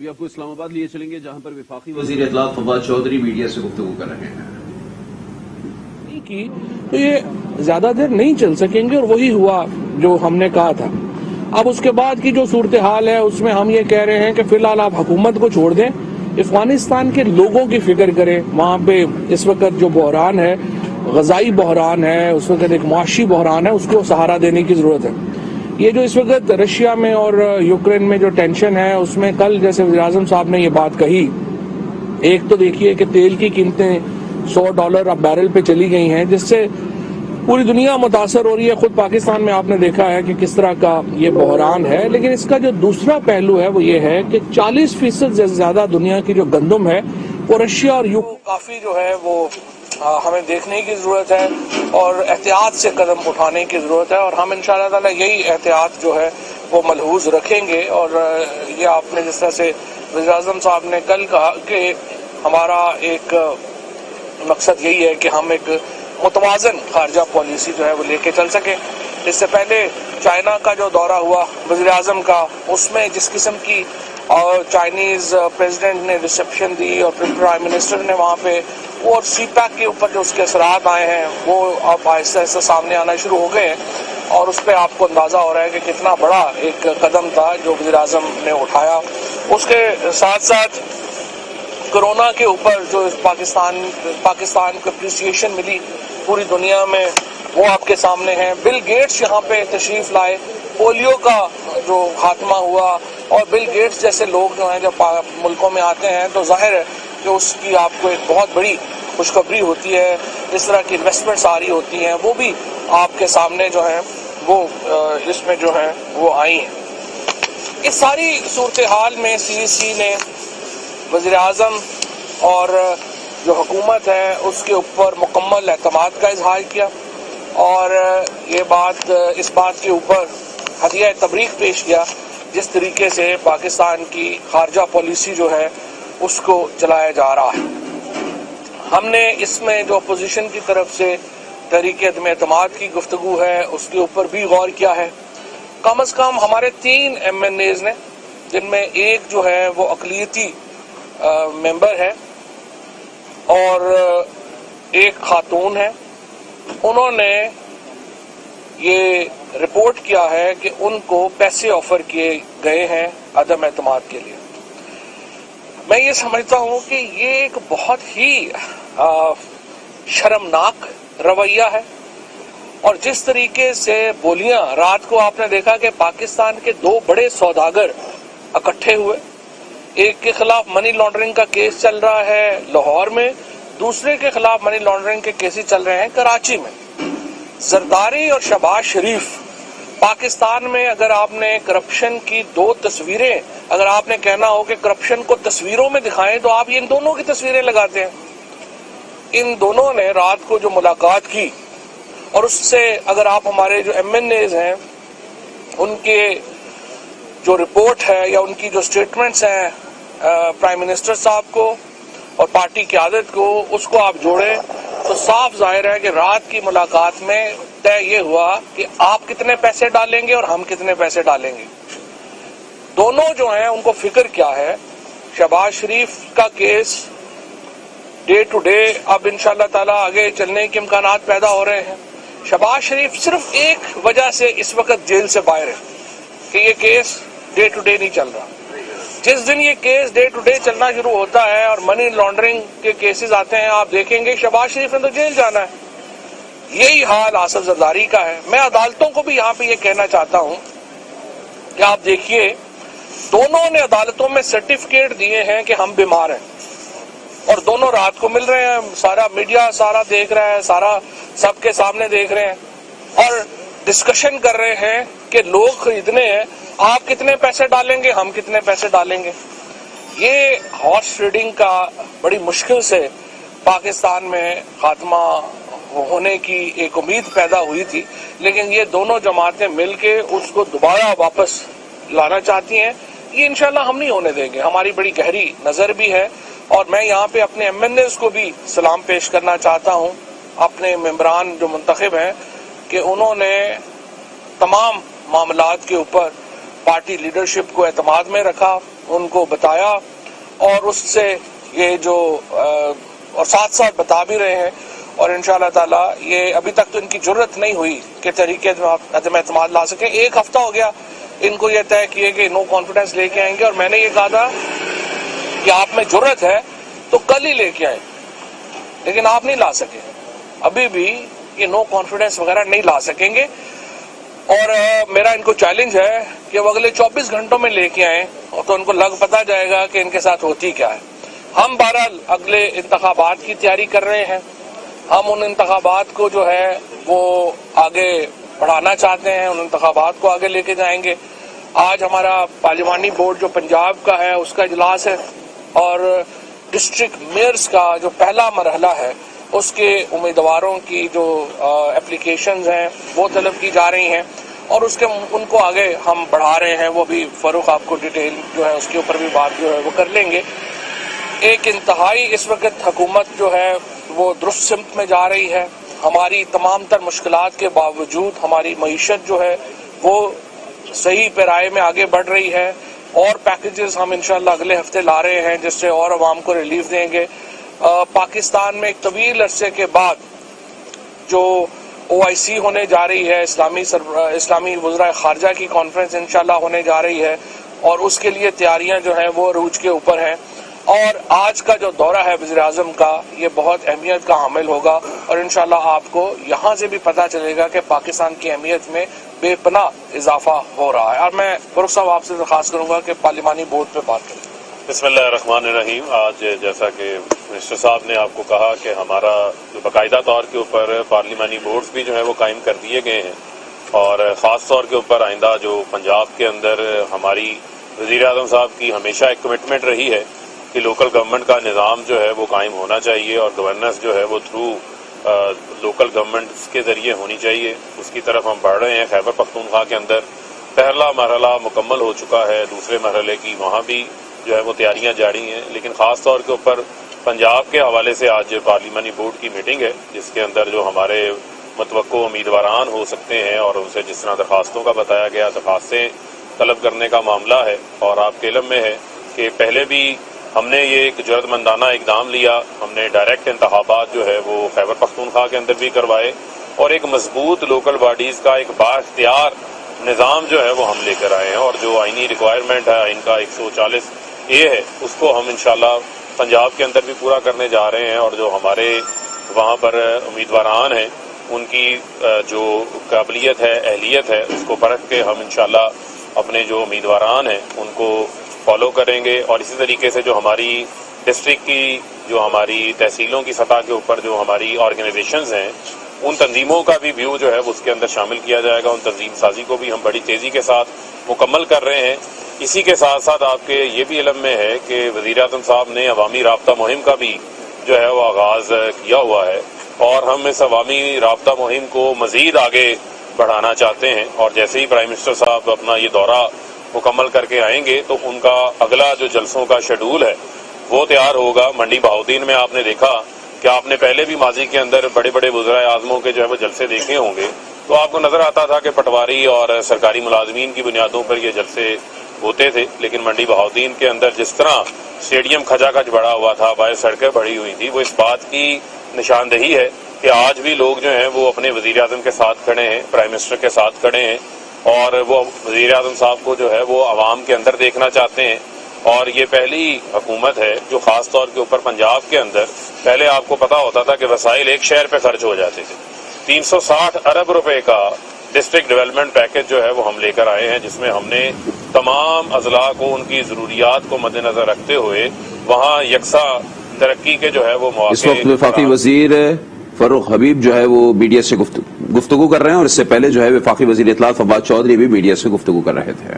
ابھی آپ کو اسلام آباد لیے چلیں گے جہاں پر وفاقی وزیر اطلاعات فواد چودھری میڈیا سے گفتگو کر رہے ہیں کی تو یہ زیادہ دیر نہیں چل سکیں گے، اور وہی ہوا جو ہم نے کہا تھا۔ اب اس کے بعد کی جو صورتحال ہے اس میں ہم یہ کہہ رہے ہیں کہ فی الحال آپ حکومت کو چھوڑ دیں، افغانستان کے لوگوں کی فکر کریں۔ وہاں پہ اس وقت جو بحران ہے، غذائی بحران ہے، اس وقت ایک معاشی بحران ہے، اس کو سہارا دینے کی ضرورت ہے۔ یہ جو اس وقت رشیا میں اور یوکرین میں جو ٹینشن ہے، اس میں کل جیسے وزیر اعظم صاحب نے یہ بات کہی، ایک تو دیکھیے کہ تیل کی قیمتیں $100 اب بیرل پہ چلی گئی ہیں، جس سے پوری دنیا متاثر ہو رہی ہے۔ خود پاکستان میں آپ نے دیکھا ہے کہ کس طرح کا یہ بحران ہے، لیکن اس کا جو دوسرا پہلو ہے وہ یہ ہے کہ 40% سے زیادہ دنیا کی جو گندم ہے وہ رشیا اور کافی جو ہے وہ ہمیں دیکھنے کی ضرورت ہے اور احتیاط سے قدم اٹھانے کی ضرورت ہے، اور ہم انشاءاللہ تعالی یہی احتیاط جو ہے وہ ملحوظ رکھیں گے۔ اور یہ آپ نے جس طرح سے وزیر اعظم صاحب نے کل کہا کہ ہمارا ایک مقصد یہی ہے کہ ہم ایک متوازن خارجہ پالیسی جو ہے وہ لے کے چل سکیں۔ اس سے پہلے چائنا کا جو دورہ ہوا وزیر اعظم کا، اس میں جس قسم کی چائنیز پریزیڈنٹ نے ریسیپشن دی اور پرائم منسٹر نے وہاں پہ، اور سی پیک کے اوپر جو اس کے اثرات آئے ہیں وہ اب آہستہ آہستہ سامنے آنا شروع ہو گئے ہیں، اور اس پہ آپ کو اندازہ ہو رہا ہے کہ کتنا بڑا ایک قدم تھا جو وزیر اعظم نے اٹھایا۔ اس کے ساتھ ساتھ کورونا کے اوپر جو پاکستان کو اپریسیشن ملی پوری دنیا میں، وہ آپ کے سامنے ہے۔ بل گیٹس یہاں پہ تشریف لائے، پولیو کا جو خاتمہ ہوا، اور بل گیٹس جیسے لوگ جو ہیں جب ملکوں میں آتے ہیں تو ظاہر ہے کہ اس کی آپ کو ایک بہت بڑی خوشخبری ہوتی ہے۔ اس طرح کی انویسٹمنٹس آ رہی ہوتی ہیں، وہ بھی آپ کے سامنے جو ہیں وہ اس میں جو ہیں وہ آئی ہیں۔ اس ساری صورتحال میں CEC نے وزیر اعظم اور جو حکومت ہے اس کے اوپر مکمل اعتماد کا اظہار کیا، اور اس بات کے اوپر ہدیہ تبریک پیش کیا جس طریقے سے پاکستان کی خارجہ پالیسی جو ہے اس کو چلایا جا رہا ہے۔ ہم نے اس میں جو اپوزیشن کی طرف سے تحریک عدم اعتماد کی گفتگو ہے اس کے اوپر بھی غور کیا ہے۔ کم از کم ہمارے 3 MNAs نے، جن میں ایک جو ہے وہ اقلیتی ممبر ہے اور ایک خاتون ہے، انہوں نے یہ رپورٹ کیا ہے کہ ان کو پیسے آفر کیے گئے ہیں عدم اعتماد کے لیے۔ میں یہ سمجھتا ہوں کہ یہ ایک بہت ہی شرمناک رویہ ہے، اور جس طریقے سے بولیاں رات کو آپ نے دیکھا کہ پاکستان کے 2 بڑے سوداگر اکٹھے ہوئے، ایک کے خلاف منی لانڈرنگ کا کیس چل رہا ہے لاہور میں، دوسرے کے خلاف منی لانڈرنگ کے کیسز چل رہے ہیں کراچی میں۔ زرداری اور شہباز شریف، پاکستان میں اگر آپ نے کرپشن کی 2 تصویریں، اگر آپ نے کہنا ہو کہ کرپشن کو تصویروں میں دکھائیں تو آپ ان دونوں کی تصویریں لگاتے ہیں۔ ان دونوں نے رات کو جو ملاقات کی، اور اس سے اگر آپ ہمارے جو MNAs ہیں ان کے جو رپورٹ ہے یا ان کی جو سٹیٹمنٹس ہیں پرائم منسٹر صاحب کو اور پارٹی قیادت کو، اس کو آپ جوڑیں تو صاف ظاہر ہے کہ رات کی ملاقات میں طے یہ ہوا کہ آپ کتنے پیسے ڈالیں گے اور ہم کتنے پیسے ڈالیں گے۔ دونوں جو ہیں ان کو فکر کیا ہے، شہباز شریف کا کیس ڈے ٹو ڈے اب انشاءاللہ تعالی آگے چلنے کے امکانات پیدا ہو رہے ہیں۔ شہباز شریف صرف ایک وجہ سے اس وقت جیل سے باہر ہے کہ یہ کیس ڈے ٹو ڈے نہیں چل رہا۔ جس دن یہ کیس ڈے ٹو ڈے چلنا شروع ہوتا ہے اور منی لانڈرنگ کے کیسز آتے ہیں، آپ دیکھیں گے شہباز شریف نے تو جیل جانا ہے۔ یہی حال آصف زرداری کا ہے۔ میں عدالتوں کو بھی یہاں پہ یہ کہنا چاہتا ہوں کہ آپ دیکھیے، دونوں نے عدالتوں میں سرٹیفکیٹ دیے ہیں کہ ہم بیمار ہیں، اور دونوں رات کو مل رہے ہیں، سارا میڈیا سارا دیکھ رہا ہے، سارا سب کے سامنے دیکھ رہے ہیں، اور ڈسکشن کر رہے ہیں کہ لوگ خریدنے ہیں، آپ کتنے پیسے ڈالیں گے، ہم کتنے پیسے ڈالیں گے۔ یہ ہارس ٹریڈنگ کا بڑی مشکل سے پاکستان میں خاتمہ ہونے کی ایک امید پیدا ہوئی تھی، لیکن یہ دونوں جماعتیں مل کے اس کو دوبارہ واپس لانا چاہتی ہیں۔ یہ انشاءاللہ ہم نہیں ہونے دیں گے، ہماری بڑی گہری نظر بھی ہے، اور میں یہاں پہ اپنے MNAs کو بھی سلام پیش کرنا چاہتا ہوں، اپنے ممبران جو منتخب ہیں، کہ انہوں نے تمام معاملات کے اوپر پارٹی لیڈرشپ کو اعتماد میں رکھا، ان کو بتایا اور اس سے یہ جو اور ساتھ ساتھ بتا بھی رہے ہیں، اور انشاءاللہ تعالی یہ ابھی تک تو ان کی جرت نہیں ہوئی کہ طریقے عدم اعتماد لا سکیں. ایک ہفتہ ہو گیا ان کو یہ طے کیے کہ نو کانفیڈنس لے کے آئیں گے، اور میں نے یہ کہا تھا کہ آپ میں جرت ہے تو کل ہی لے کے آئیں، لیکن آپ نہیں لا سکے. ابھی بھی یہ نو کانفیڈنس وغیرہ نہیں لا سکیں گے، اور میرا ان کو چیلنج ہے کہ وہ اگلے 24 گھنٹوں میں لے کے آئیں، اور تو ان کو لگ پتا جائے گا کہ ان کے ساتھ ہوتی کیا ہے. ہم بہرحال اگلے انتخابات کی تیاری کر رہے ہیں. ہم ان انتخابات کو جو ہے وہ آگے بڑھانا چاہتے ہیں، ان انتخابات کو آگے لے کے جائیں گے. آج ہمارا پارلیمانی بورڈ جو پنجاب کا ہے اس کا اجلاس ہے، اور ڈسٹرکٹ میئرز کا جو پہلا مرحلہ ہے اس کے امیدواروں کی جو اپلیکیشنز ہیں وہ طلب کی جا رہی ہیں، اور ان کو آگے ہم بڑھا رہے ہیں. وہ بھی فروخ آپ کو ڈیٹیل جو ہے اس کے اوپر بھی بات جو ہے وہ کر لیں گے. ایک انتہائی اس وقت حکومت جو ہے وہ درست سمت میں جا رہی ہے. ہماری تمام تر مشکلات کے باوجود ہماری معیشت جو ہے وہ صحیح پیرائے میں آگے بڑھ رہی ہے، اور پیکیجز ہم انشاءاللہ اگلے ہفتے لا رہے ہیں جس سے اور عوام کو ریلیف دیں گے. پاکستان میں ایک طویل عرصے کے بعد جو OIC ہونے جا رہی ہے، اسلامی وزراء خارجہ کی کانفرنس انشاءاللہ ہونے جا رہی ہے، اور اس کے لیے تیاریاں جو ہیں وہ عروج کے اوپر ہیں. اور آج کا جو دورہ ہے وزیر اعظم کا یہ بہت اہمیت کا حامل ہوگا، اور انشاءاللہ آپ کو یہاں سے بھی پتہ چلے گا کہ پاکستان کی اہمیت میں بے پناہ اضافہ ہو رہا ہے. اور میں فروخ صاحب آپ سے درخواست کروں گا کہ پارلیمانی بورڈ پہ بات کریں. بسم اللہ الرحمن الرحیم. آج جیسا کہ منسٹر صاحب نے آپ کو کہا کہ ہمارا جو باقاعدہ طور کے اوپر پارلیمانی بورڈز بھی جو ہے وہ قائم کر دیے گئے ہیں، اور خاص طور کے اوپر آئندہ جو پنجاب کے اندر ہماری وزیر اعظم صاحب کی ہمیشہ ایک کمٹمنٹ رہی ہے کہ لوکل گورنمنٹ کا نظام جو ہے وہ قائم ہونا چاہیے، اور گورننس جو ہے وہ تھرو لوکل گورنمنٹس کے ذریعے ہونی چاہیے. اس کی طرف ہم بڑھ رہے ہیں. خیبر پختونخوا کے اندر پہلا مرحلہ مکمل ہو چکا ہے، دوسرے مرحلے کی وہاں بھی جو ہے وہ تیاریاں جاری ہیں. لیکن خاص طور کے اوپر پنجاب کے حوالے سے آج پارلیمانی بورڈ کی میٹنگ ہے جس کے اندر جو ہمارے متوقع امیدواران ہو سکتے ہیں اور ان سے جس طرح درخواستوں کا بتایا گیا، درخواستیں طلب کرنے کا معاملہ ہے. اور آپ کے علم میں ہے کہ پہلے بھی ہم نے یہ ایک جرات مندانہ اقدام لیا. ہم نے ڈائریکٹ انتخابات جو ہے وہ خیبر پختونخوا کے اندر بھی کروائے، اور ایک مضبوط لوکل باڈیز کا ایک بااختیار نظام جو ہے وہ ہم لے کر آئے ہیں. اور جو آئینی ریکوائرمنٹ ہے آئین کا 140A ہے اس کو ہم انشاءاللہ پنجاب کے اندر بھی پورا کرنے جا رہے ہیں. اور جو ہمارے وہاں پر امیدواران ہیں ان کی جو قابلیت ہے، اہلیت ہے، اس کو پرکھ کے ہم انشاءاللہ اپنے جو امیدواران ہیں ان کو فالو کریں گے. اور اسی طریقے سے جو ہماری ڈسٹرکٹ کی، جو ہماری تحصیلوں کی سطح کے اوپر جو ہماری آرگنائزیشنز ہیں ان تنظیموں کا بھی ویو جو ہے وہ اس کے اندر شامل کیا جائے گا. ان تنظیم سازی کو بھی ہم بڑی تیزی کے ساتھ مکمل کر رہے ہیں. اسی کے ساتھ ساتھ آپ کے یہ بھی علم میں ہے کہ وزیر اعظم صاحب نے عوامی رابطہ مہم کا بھی جو ہے وہ آغاز کیا ہوا ہے، اور ہم اس عوامی رابطہ مہم کو مزید آگے بڑھانا چاہتے ہیں. اور جیسے ہی پرائم منسٹر صاحب اپنا یہ دورہ مکمل کر کے آئیں گے تو ان کا اگلا جو جلسوں کا شیڈول ہے وہ تیار ہوگا. منڈی بہاؤدین میں آپ نے دیکھا کہ آپ نے پہلے بھی ماضی کے اندر بڑے بڑے وزرائے اعظموں کے جو ہے وہ جلسے دیکھے ہوں گے، تو آپ کو نظر آتا تھا کہ پٹواری اور سرکاری ملازمین کی بنیادوں پر یہ جلسے ہوتے تھے. لیکن منڈی بہاؤدین کے اندر جس طرح اسٹیڈیم کھجا کھج بڑا ہوا تھا، باہر سڑکیں بڑھی ہوئی تھی، وہ اس بات کی نشاندہی ہے کہ آج بھی لوگ جو ہیں وہ اپنے وزیر اعظم کے ساتھ کھڑے ہیں، پرائم منسٹر کے ساتھ کھڑے ہیں، اور وہ وزیر اعظم صاحب کو جو ہے وہ عوام کے اندر دیکھنا چاہتے ہیں. اور یہ پہلی حکومت ہے جو خاص طور کے اوپر پنجاب کے اندر، پہلے آپ کو پتا ہوتا تھا کہ وسائل ایک شہر پہ خرچ ہو جاتے تھے، 360 ارب روپے کا ڈسٹرکٹ ڈیولپمنٹ پیکج جو ہے وہ ہم لے کر آئے ہیں، جس میں ہم نے تمام اضلاع کو ان کی ضروریات کو مد نظر رکھتے ہوئے وہاں یکساں ترقی کے جو ہے وہ مواقع. اس وقت وفاقی وزیر فروخ حبیب جو ہے وہ میڈیا سے گفتگو کر رہے ہیں، اور اس سے پہلے جو ہے وفاقی وزیر اطلاعات فواد چودھری بھی میڈیا سے گفتگو کر رہے تھے.